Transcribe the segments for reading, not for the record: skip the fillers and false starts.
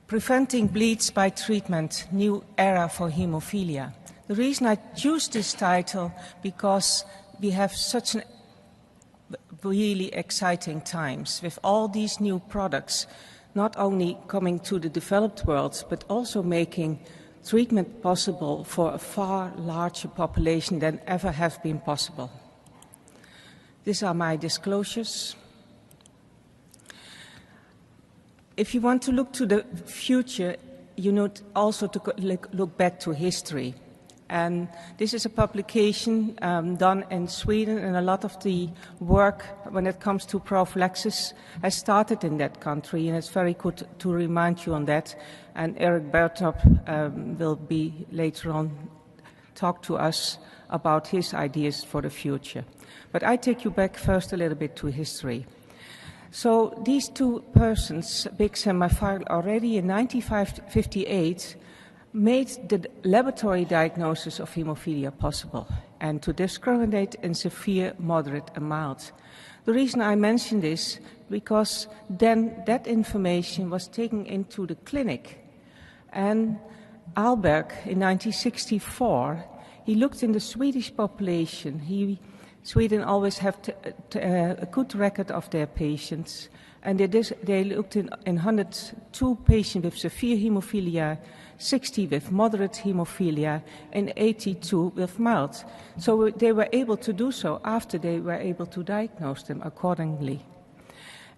Preventing bleeds by treatment, new era for hemophilia. The reason I choose this title because we have such really exciting times with all these new products, not only coming to the developed world, but also making treatment possible for a far larger population than ever have been possible. These are my disclosures. If you want to look to the future, you need also to look back to history. And this is a publication done in Sweden, and a lot of the work when it comes to prophylaxis has started in that country, and it's very good to remind you on that. And Eric Bertop will be later on talk to us about his ideas for the future. But I take you back first a little bit to history. So these two persons, Biggs and Marijke, already in 1958 made the laboratory diagnosis of hemophilia possible and to discriminate in severe, moderate and mild. The reason I mention this because then that information was taken into the clinic, and Berg in 1964, he looked in the Swedish population. Sweden always have a good record of their patients, and they looked in 102 patients with severe hemophilia, 60 with moderate hemophilia, and 82 with mild. So they were able to do so after they were able to diagnose them accordingly.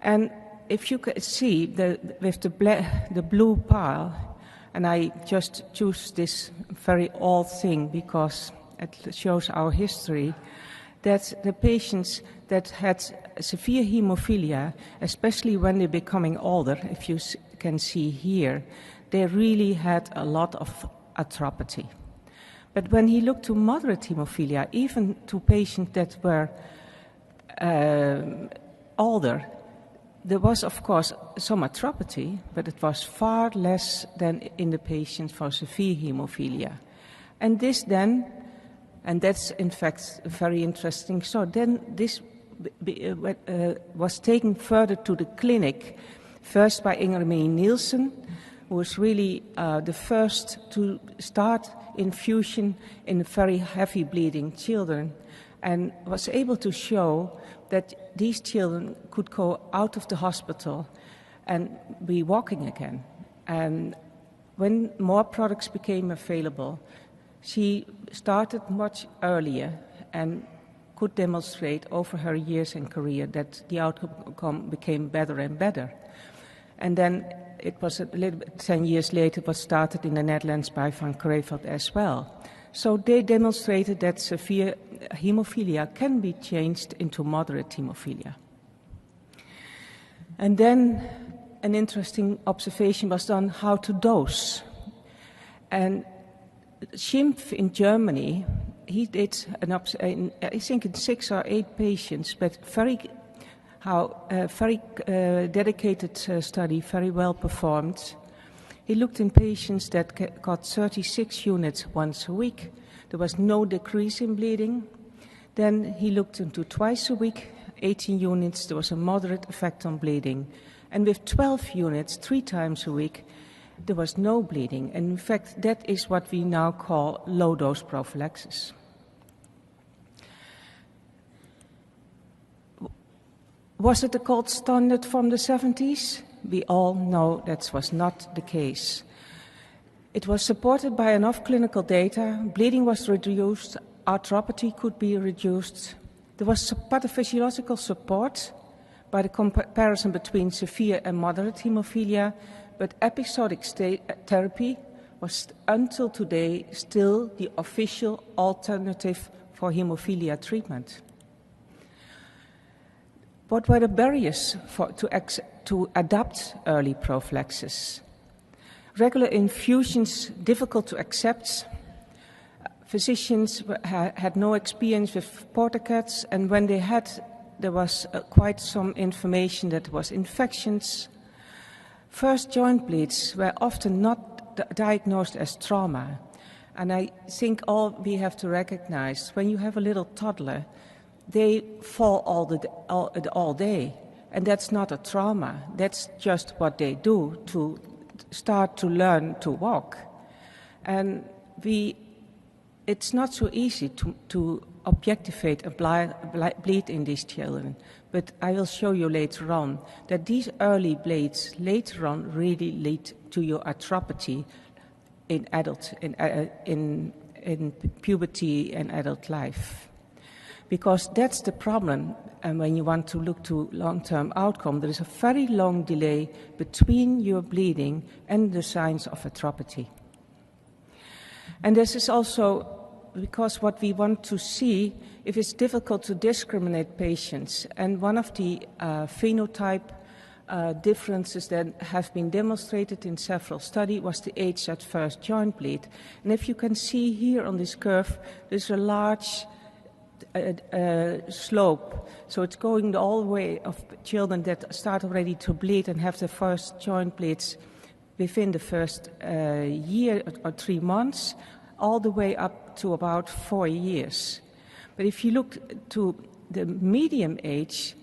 And if you can see with the blue pile, and I just choose this very old thing because it shows our history, that the patients that had severe hemophilia, especially when they're becoming older, if you can see here, they really had a lot of arthropathy. But when he looked to moderate hemophilia, even to patients that were older, there was, of course, some arthropathy, but it was far less than in the patients for severe hemophilia. And this then, and that's in fact very interesting. So then this was taken further to the clinic, first by Ingemar Nielsen, who was really the first to start infusion in very heavy bleeding children, and was able to show that these children could go out of the hospital and be walking again. And when more products became available, she started much earlier and could demonstrate over her years in career that the outcome became better and better. And then it was a little bit, 10 years later, it was started in the Netherlands by Van Creveld as well. So they demonstrated that severe hemophilia can be changed into moderate hemophilia. And then an interesting observation was done how to dose. And Schimpf in Germany, he did I think in 6 or 8 patients, but very dedicated study, very well performed. He looked in patients that got 36 units once a week. There was no decrease in bleeding. Then he looked into twice a week, 18 units. There was a moderate effect on bleeding. And with 12 units, 3 times a week, there was no bleeding. And in fact, that is what we now call low-dose prophylaxis. Was it the gold standard from the 70s? We all know that was not the case. It was supported by enough clinical data, bleeding was reduced, arthropathy could be reduced. There was pathophysiological support by the comparison between severe and moderate hemophilia, but episodic therapy was until today still the official alternative for hemophilia treatment. What were the barriers to adapt early prophylaxis? Regular infusions difficult to accept. Physicians had no experience with portacads, and when they had, there was quite some information that there was infections. First joint bleeds were often not diagnosed as trauma. And I think all we have to recognize, when you have a little toddler, they fall all day. And that's not a trauma. That's just what they do to start to learn to walk. And it's not so easy to objectify a bleed in these children, but I will show you later on that these early bleeds later on really lead to your arthropathy in adult, in puberty and adult life. Because that's the problem, and when you want to look to long-term outcome, there is a very long delay between your bleeding and the signs of arthropathy. And this is also because what we want to see, if it's difficult to discriminate patients, and one of the phenotype differences that have been demonstrated in several studies was the age at first joint bleed. And if you can see here on this curve, there's a large slope, so it's going all the way of children that start already to bleed and have the first joint bleeds within the first year or 3 months, all the way up to about 4 years. But if you look to the medium age,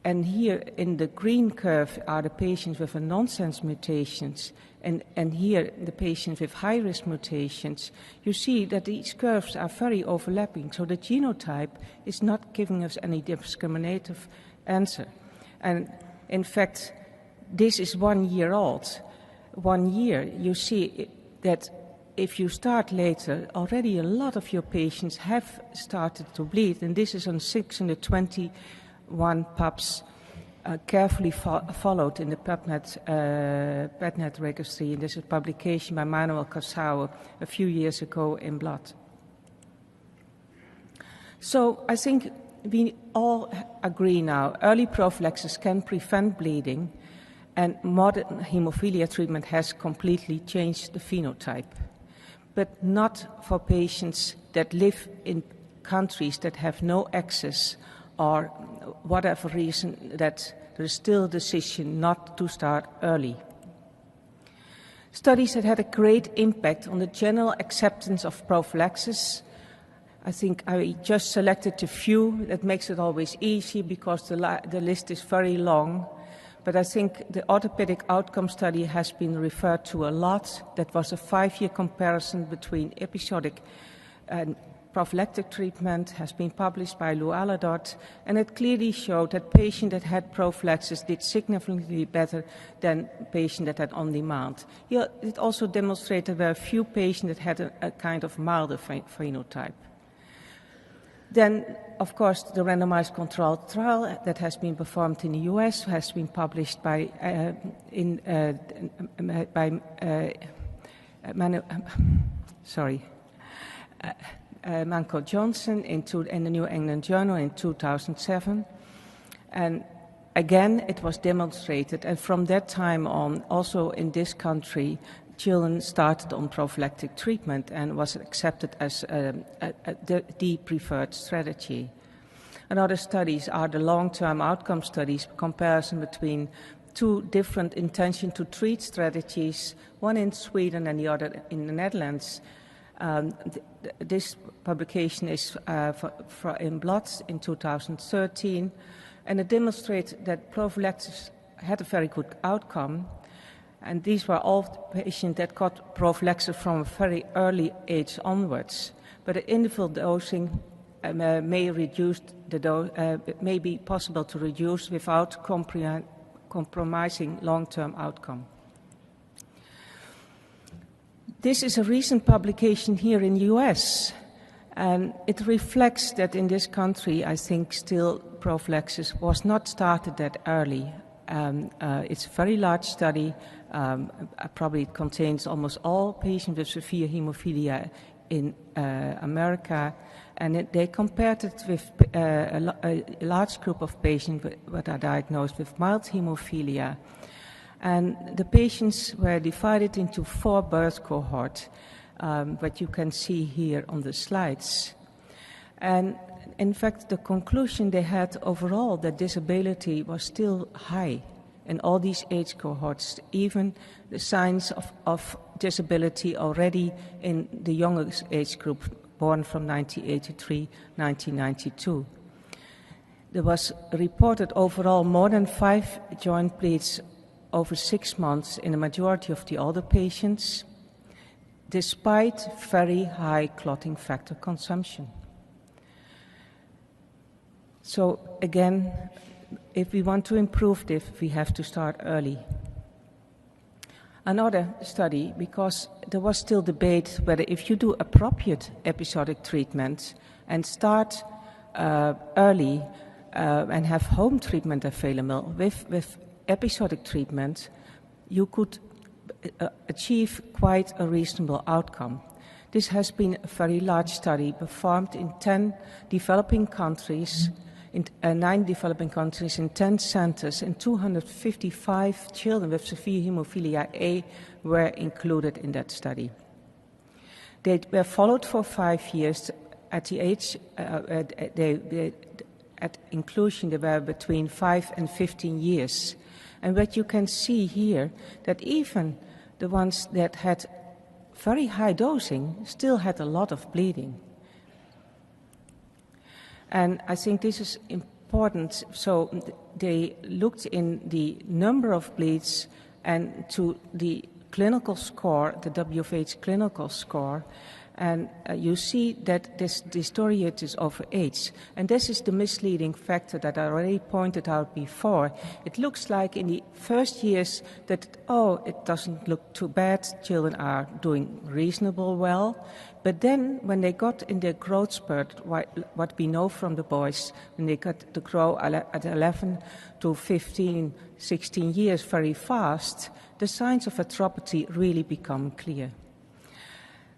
and here in the green curve are the patients with a nonsense mutations, and here the patients with high-risk mutations, you see that these curves are very overlapping. So the genotype is not giving us any discriminative answer. And in fact, this is 1 year old. 1 year, you see that if you start later, already a lot of your patients have started to bleed, and this is on 621 pups carefully followed in the PubNet registry, and this is a publication by Manuel Casau a few years ago in Blood. So I think we all agree now, early prophylaxis can prevent bleeding, and modern hemophilia treatment has completely changed the phenotype, but not for patients that live in countries that have no access or whatever reason that there is still a decision not to start early. Studies that had a great impact on the general acceptance of prophylaxis. I think I just selected a few. That makes it always easy because the list is very long. But I think the orthopedic outcome study has been referred to a lot. That was a 5-year comparison between episodic and prophylactic treatment, has been published by Lou Aladot, and it clearly showed that patients that had prophylaxis did significantly better than patients that had on-demand. It also demonstrated there were a few patients that had a kind of milder phenotype. Then, of course, the randomized controlled trial that has been performed in the US has been published by Manco Johnson in the New England Journal in 2007. And again, it was demonstrated, and from that time on, also in this country, children started on prophylactic treatment and was accepted as the preferred strategy. And other studies are the long-term outcome studies, comparison between 2 different intention to treat strategies, one in Sweden and the other in the Netherlands. This publication is in Blood in 2013, and it demonstrates that prophylaxis had a very good outcome. And these were all patients that got prophylaxis from a very early age onwards. But the interval dosing may be possible to reduce without compromising long-term outcome. This is a recent publication here in the US, and it reflects that in this country, I think still prophylaxis was not started that early. It's a very large study. Probably it contains almost all patients with severe hemophilia in America, and they compared it with a large group of patients that are diagnosed with mild hemophilia. And the patients were divided into 4 birth cohorts, what you can see here on the slides. And in fact, the conclusion they had overall that disability was still high in all these age cohorts, even the signs of disability already in the youngest age group, born from 1983, 1992. There was reported overall more than 5 joint bleeds over 6 months in a majority of the older patients, despite very high clotting factor consumption. So again, if we want to improve this, we have to start early. Another study, because there was still debate whether if you do appropriate episodic treatment and start early and have home treatment available with episodic treatment, you could achieve quite a reasonable outcome. This has been a very large study performed in 10 developing countries, in 9 developing countries, in 10 centers, and 255 children with severe hemophilia A were included in that study. They were followed for 5 years. At the age, at inclusion, they were between 5 and 15 years. And what you can see here, that even the ones that had very high dosing still had a lot of bleeding. And I think this is important. So they looked in the number of bleeds and to the clinical score, the WFH clinical score, and you see that this deteriorates over age. And this is the misleading factor that I already pointed out before. It looks like in the first years that, it doesn't look too bad, children are doing reasonable well. But then when they got in their growth spurt, what we know from the boys, when they got to grow at 11 to 15, 16 years very fast, the signs of arthropathy really become clear.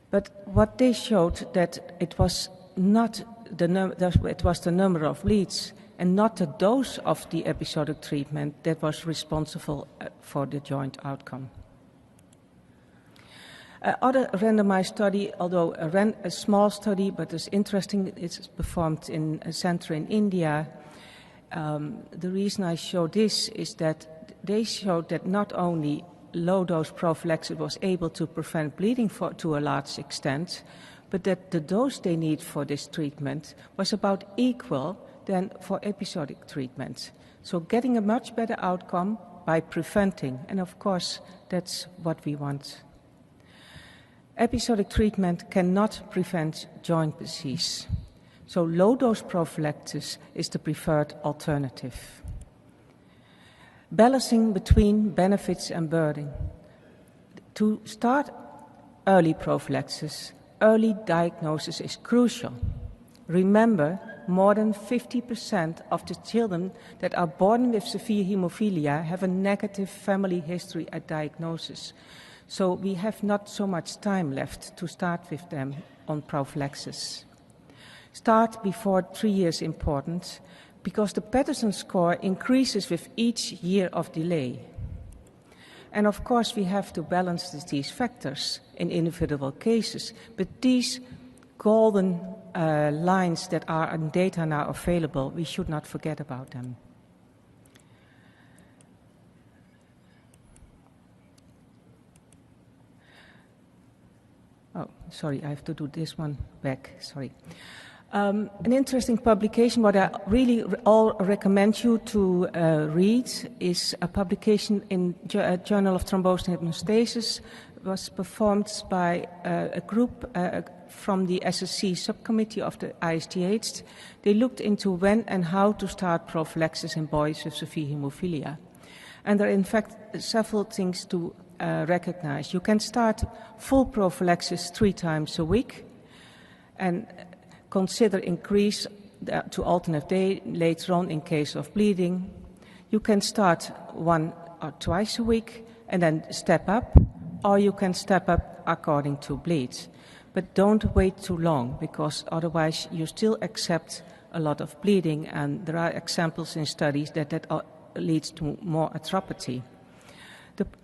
But what they showed that it was not it was the number of bleeds and not the dose of the episodic treatment that was responsible for the joint outcome. Other randomized study, although a small study, but it's interesting, it's performed in a center in India. The reason I show this is that they showed that not only low-dose prophylaxis was able to prevent bleeding to a large extent, but that the dose they need for this treatment was about equal than for episodic treatment. So getting a much better outcome by preventing, and of course that's what we want. Episodic treatment cannot prevent joint disease, so low-dose prophylaxis is the preferred alternative. Balancing between benefits and burden. To start early prophylaxis, early diagnosis is crucial. Remember, more than 50% of the children that are born with severe hemophilia have a negative family history at diagnosis. So we have not so much time left to start with them on prophylaxis. Start before 3 years important, because the Patterson score increases with each year of delay. And of course we have to balance these factors in individual cases, but these golden lines that are in data now available, we should not forget about them. Oh, sorry, I have to do this one back, sorry. An interesting publication, what I really all recommend you to read, is a publication in Journal of Thrombosis and Hemostasis. It was performed by a group from the SSC subcommittee of the ISTH. They looked into when and how to start prophylaxis in boys with severe hemophilia. And there are in fact several things to recognize. You can start full prophylaxis 3 times a week, and consider increase to alternate day later on in case of bleeding. You can start 1 or 2 a week and then step up, or you can step up according to bleed. But don't wait too long, because otherwise you still accept a lot of bleeding, and there are examples in studies that leads to more arthropathy.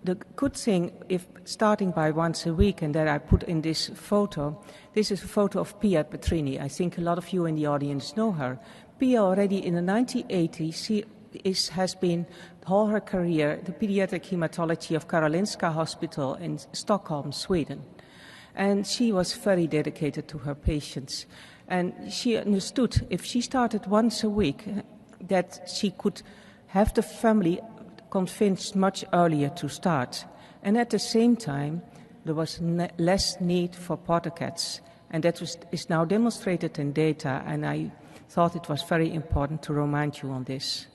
The good thing, if starting by once a week, and that I put in this photo, this is a photo of Pia Petrini. I think a lot of you in the audience know her. Pia already in the 1980s, has been all her career the pediatric hematology of Karolinska Hospital in Stockholm, Sweden. And she was very dedicated to her patients. And she understood if she started once a week that she could have the family convinced much earlier to start. And at the same time, there was less need for portacats. And that is now demonstrated in data, and I thought it was very important to remind you on this.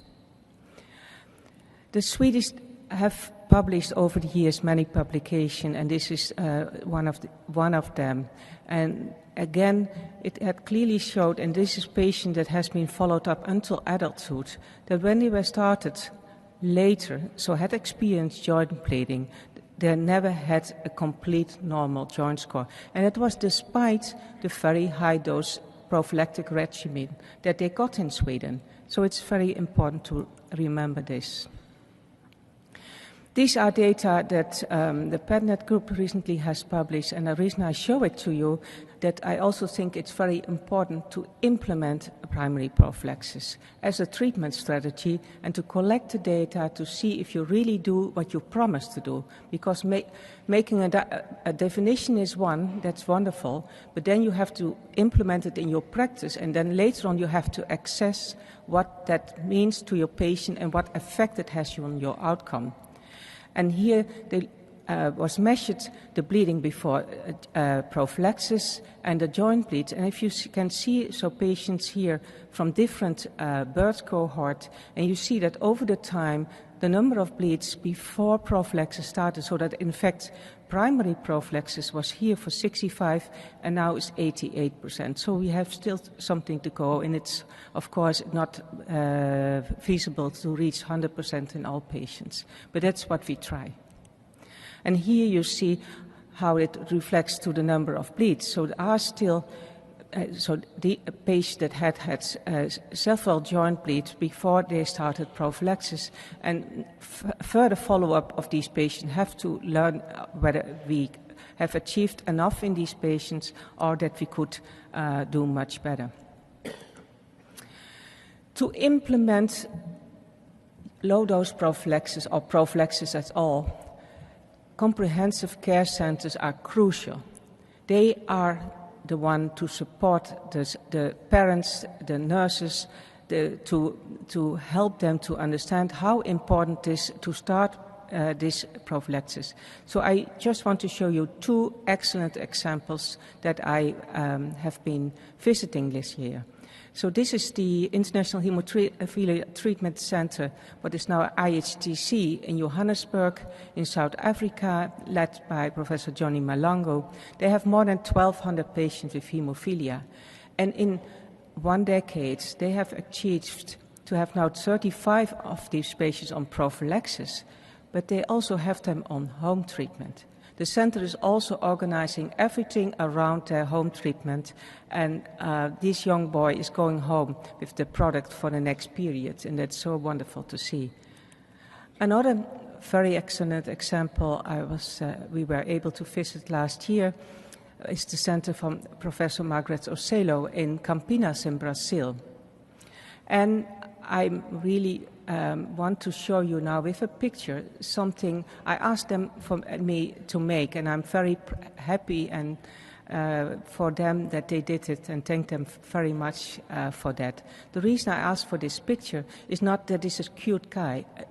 The Swedish have published over the years many publications, and this is one of them. And again, it had clearly showed, and this is a patient that has been followed up until adulthood, that when they were started later, so had experienced joint bleeding, they never had a complete normal joint score. And it was despite the very high dose prophylactic regimen that they got in Sweden. So it's very important to remember this. These are data that the PetNet group recently has published, and the reason I show it to you, that I also think it's very important to implement primary prophylaxis as a treatment strategy and to collect the data to see if you really do what you promised to do. Because making a definition is one, that's wonderful, but then you have to implement it in your practice, and then later on you have to assess what that means to your patient and what effect it has on your outcome. And here was measured the bleeding before prophylaxis and the joint bleeds. And if you can see, so patients here from different birth cohort, and you see that over the time, the number of bleeds before prophylaxis started, so that in fact primary prophylaxis was here for 65 and now is 88%. So we have still something to go, and it's of course not feasible to reach 100% in all patients, but that's what we try. And here you see how it reflects to the number of bleeds. So there are still, so the patient that had several joint bleeds before they started prophylaxis, and further follow-up of these patients have to learn whether we have achieved enough in these patients or that we could do much better. To implement low-dose prophylaxis or prophylaxis at all, comprehensive care centers are crucial. They are the one to support the parents, the nurses, to help them to understand how important it is to start this prophylaxis. So I just want to show you two excellent examples that I have been visiting this year. So this is the International Hemophilia Treatment Center, what is now IHTC in Johannesburg in South Africa, led by Professor Johnny Malango. They have more than 1,200 patients with hemophilia. And in 1 decade, they have achieved to have now 35 of these patients on prophylaxis, but they also have them on home treatment. The center is also organizing everything around their home treatment, and this young boy is going home with the product for the next period, and that's so wonderful to see. Another very excellent example we were able to visit last year is the center from Professor Margaret Ocelo in Campinas in Brazil. And I'm really want to show you now with a picture something I asked them for me to make, and I'm very happy and for them that they did it, and thank them very much for that. The reason I asked for this picture is not that this is a cute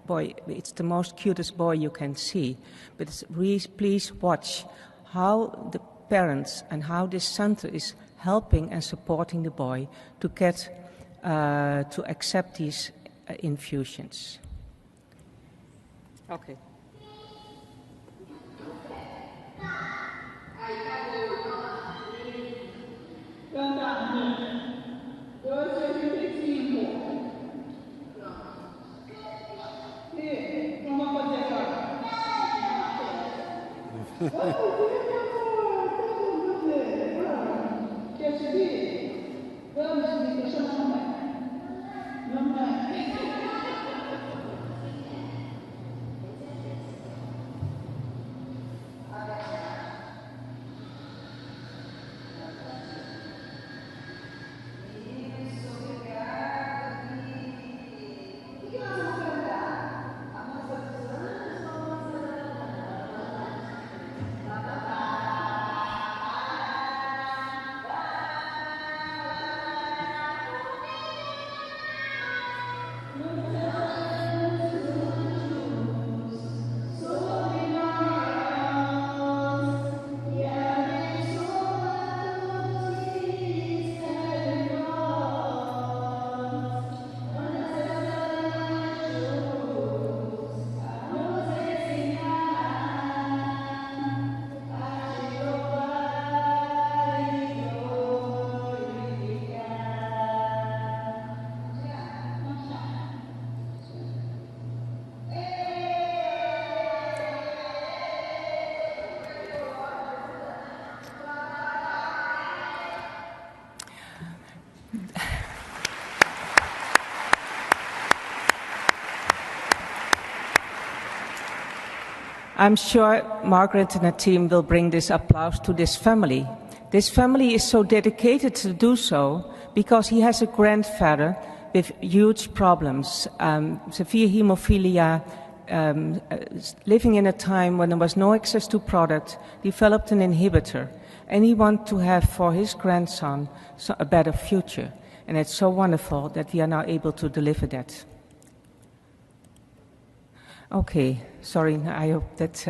boy, it's the most cutest boy you can see, but please watch how the parents and how this center is helping and supporting the boy to get to accept these infusions. Okay. I'm sure Margaret and her team will bring this applause to this family. This family is so dedicated to do so because he has a grandfather with huge problems, severe hemophilia, living in a time when there was no access to product, developed an inhibitor, and he wants to have for his grandson a better future. And it's so wonderful that we are now able to deliver that. Okay, sorry, I hope that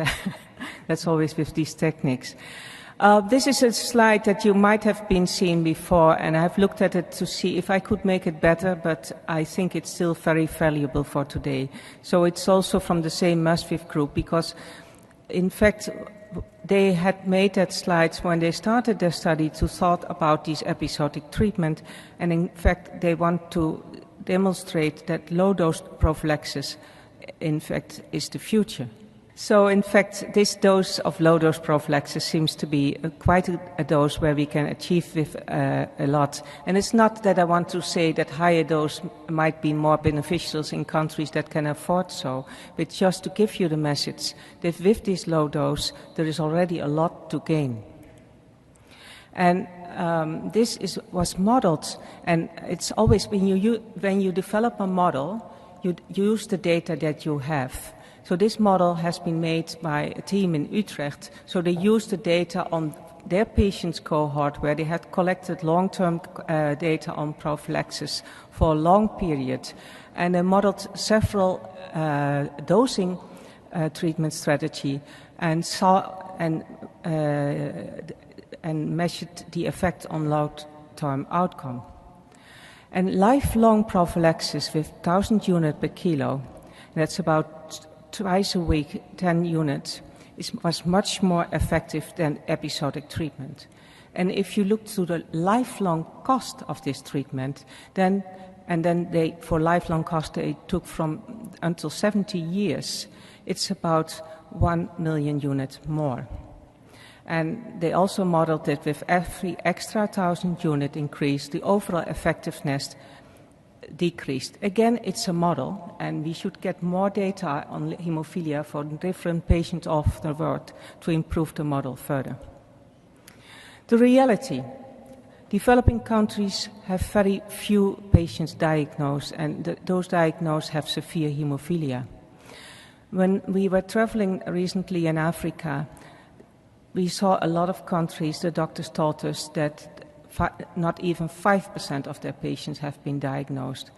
that's always with these techniques. This is a slide that you might have been seeing before, and I've looked at it to see if I could make it better, but I think it's still very valuable for today. So it's also from the same Musvif group, because in fact they had made that slides when they started their study to thought about this episodic treatment, and in fact they want to demonstrate that low-dose prophylaxis in fact is the future. So in fact this dose of low-dose prophylaxis seems to be quite a dose where we can achieve with a lot. And it's not that I want to say that higher dose might be more beneficial in countries that can afford so, but just to give you the message that with this low dose there is already a lot to gain. And this was modeled, and it's always when you develop a model, you use the data that you have. So this model has been made by a team in Utrecht. So they used the data on their patients cohort where they had collected long-term data on prophylaxis for a long period. And they modeled several dosing treatment strategy and measured the effect on long-term outcome. And lifelong prophylaxis with 1,000 units per kilo, that's about twice a week, 10 units, was much more effective than episodic treatment. And if you look to the lifelong cost of this treatment, for lifelong cost they took from until 70 years, it's about 1 million units more. And they also modeled that with every extra 1,000 unit increase, the overall effectiveness decreased. Again, it's a model, and we should get more data on hemophilia for different patients of the world to improve the model further. The reality, developing countries have very few patients diagnosed, and those diagnosed have severe hemophilia. When we were traveling recently in Africa, we saw a lot of countries, the doctors told us that not even 5% of their patients have been diagnosed.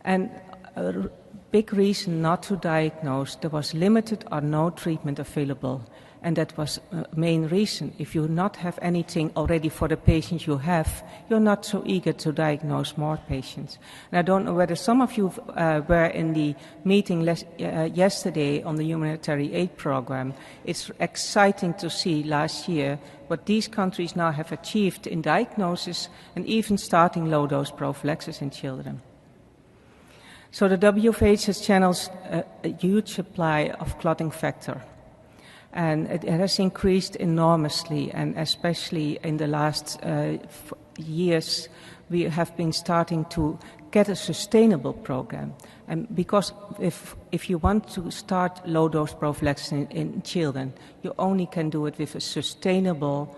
And a big reason not to diagnose, there was limited or no treatment available. And that was the main reason. If you not have anything already for the patients you have, you're not so eager to diagnose more patients. And I don't know whether some of you were in the meeting yesterday on the Humanitarian Aid Program. It's exciting to see last year what these countries now have achieved in diagnosis and even starting low-dose prophylaxis in children. So the WFH has channels a huge supply of clotting factor. And it has increased enormously, and especially in the last years, we have been starting to get a sustainable program. And because if you want to start low-dose prophylaxis in children, you only can do it with a sustainable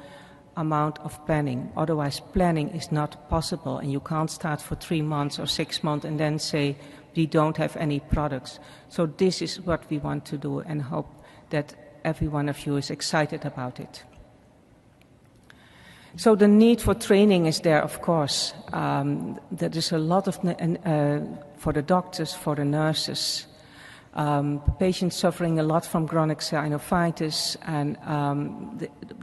amount of planning. Otherwise, planning is not possible, and you can't start for 3 months or 6 months and then say, we don't have any products. So this is what we want to do, and hope that every one of you is excited about it. So the need for training is there, of course. There is a lot of for the doctors, for the nurses, patients suffering a lot from chronic sinusitis, and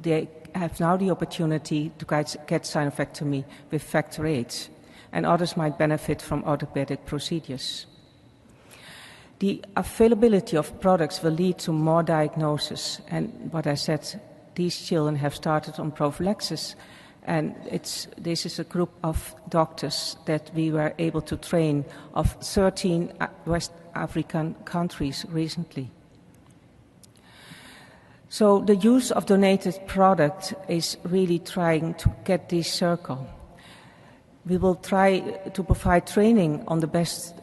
they have now the opportunity to get sinupectomy with factor VIII, and others might benefit from orthopedic procedures. The availability of products will lead to more diagnosis, and what I said, these children have started on prophylaxis, and this is a group of doctors that we were able to train of 13 West African countries recently. So the use of donated product is really trying to get this circle. We will try to provide training on the best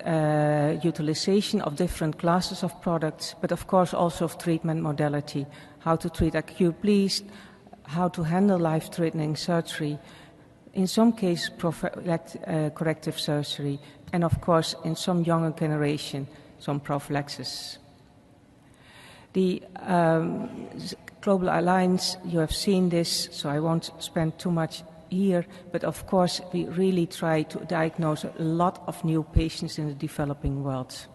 utilization of different classes of products, but of course also of treatment modality, how to treat acute bleeds, how to handle life-threatening surgery, in some cases corrective surgery, and of course in some younger generation, some prophylaxis. The Global Alliance, you have seen this, so I won't spend too much here, but of course we really try to diagnose a lot of new patients in the developing world.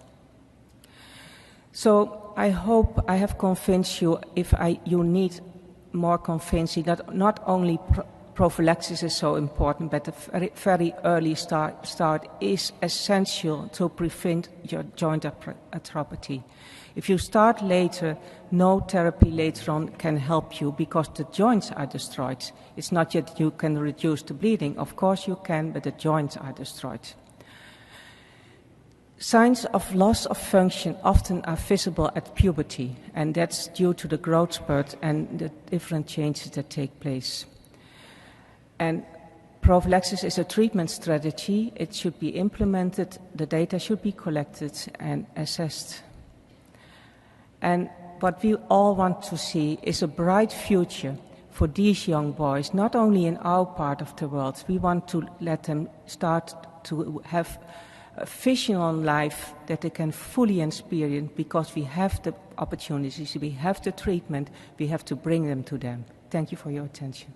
So I hope I have convinced you, you need more convincing, that not only prophylaxis is so important, but a very, very early start is essential to prevent your joint arthropathy. If you start later, no therapy later on can help you because the joints are destroyed. It's not yet you can reduce the bleeding. Of course you can, but the joints are destroyed. Signs of loss of function often are visible at puberty, and that's due to the growth spurt and the different changes that take place. And prophylaxis is a treatment strategy. It should be implemented, the data should be collected and assessed. And what we all want to see is a bright future for these young boys, not only in our part of the world. We want to let them start to have a vision on life that they can fully experience because we have the opportunities, we have the treatment, we have to bring them to them. Thank you for your attention.